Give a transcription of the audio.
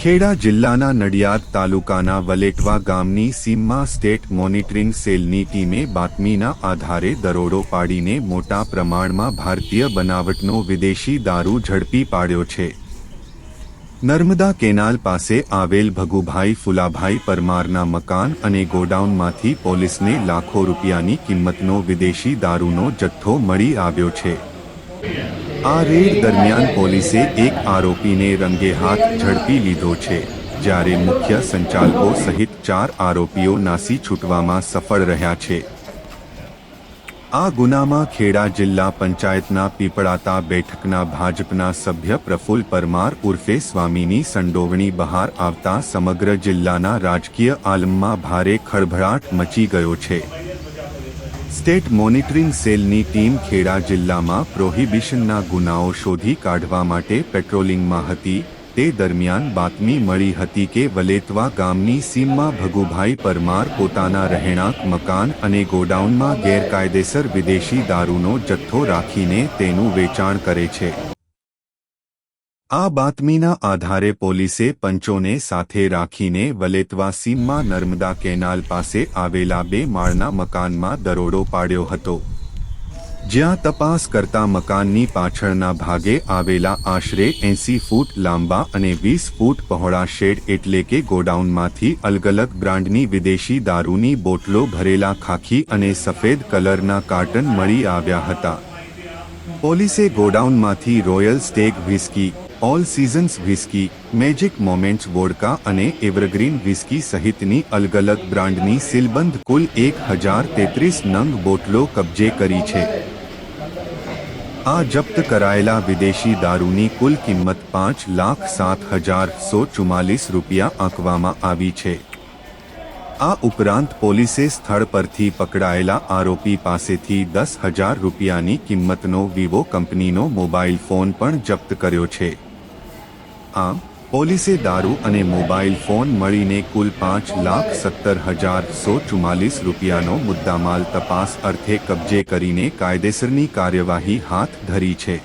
ખેડા જિલ્લાના નડિયાદ તાલુકાના વલેટવા ગામની સીમમાં સ્ટેટ મોનિટરિંગ સેલની ટીમે બાતમીના આધારે દરોડો પાડીને મોટા પ્રમાણમાં ભારતીય બનાવટનો વિદેશી દારૂ ઝડપી પાડ્યો છે। નર્મદા કેનાલ પાસે આવેલ ભગુભાઈ ફુલાભાઈ પરમારના મકાન અને ગોડાઉનમાંથી પોલીસને લાખો રૂપિયાની કિંમતનો વિદેશી દારૂનો જથ્થો મળી આવ્યો છે। આ રેડ દરમિયાન પોલીસે એક આરોપીને રંગે હાથ ઝડપી લીધો છે, જ્યારે મુખ્ય સંચાલકો સહિત 4 આરોપીઓ નાસી છૂટવામાં સફળ રહ્યા છે। આ ગુનામાં ખેડા જિલ્લા પંચાયતના પીપળાતા બેઠકના ભાજપના સભ્ય પ્રફુલ્લ પરમાર ઉર્ફે સ્વામીની સંડોવણી બહાર આવતા સમગ્ર જિલ્લાના રાજકીય આલમમાં ભારે ખળભળાટ મચી ગયો છે। સ્ટેટ મોનિટરિંગ સેલની ટીમ ખેડા જિલ્લામાં પ્રોહિબિશનના ગુનાઓ શોધી કાઢવા માટે પેટ્રોલિંગમાં હતી। તે દરમિયાન બાતમી મળી હતી કે વલેટવા ગામની સીમમાં ભગુભાઈ પરમાર પોતાના રહેણાંક મકાન અને ગોડાઉનમાં ગેરકાયદેસર વિદેશી દારૂનો જથ્થો રાખીને તેનું વેચાણ કરે છે। આ બાતમીના આધારે પોલીસે પંચોને સાથે રાખીને વલેટવા સીમમાં નર્મદા કેનાલ પાસે આવેલા 2 માળના મકાનમાં દરોડો પાડ્યો હતો, જ્યાં તપાસ કરતા મકાનની પાછળના ભાગે આવેલા આશરે 80 ફૂટ લાંબા અને 20 ફૂટ પહોળા શેડ એટલે કે ગોડાઉનમાંથી અલગ-અલગ બ્રાન્ડની વિદેશી દારૂની બોટલો ભરેલા ખાખી અને સફેદ કલરના કાર્ટન મળી આવ્યા હતા। પોલીસે ગોડાઉનમાંથી Royal Stag whisky, All Seasons whisky, Magic Moments vodka અને એવરગ્રીન વ્હિસ્કી સહિતની અલગ-અલગ બ્રાન્ડની સીલબંધ કુલ 1033 નંગ બોટલો કબજે કરી છે। આ જપ્ત કરાયેલા વિદેશી દારૂની કુલ કિંમત 5,07,144 રૂપિયા આંકવામાં આવી છે। આ ઉપરાંત પોલીસે સ્થળ પરથી પકડાયેલા આરોપી પાસેથી 10,000 રૂપિયાની કિંમતનો વિવો કંપનીનો મોબાઈલ ફોન પણ જપ્ત કર્યો છે। આમ પોલીસે દારૂ અને મોબાઈલ ફોન મળીને કુલ 5,17,144 રૂપિયાનો મુદ્દામાલ તપાસ અર્થે કબજે કરીને કાયદેસરની કાર્યવાહી હાથ ધરી છે।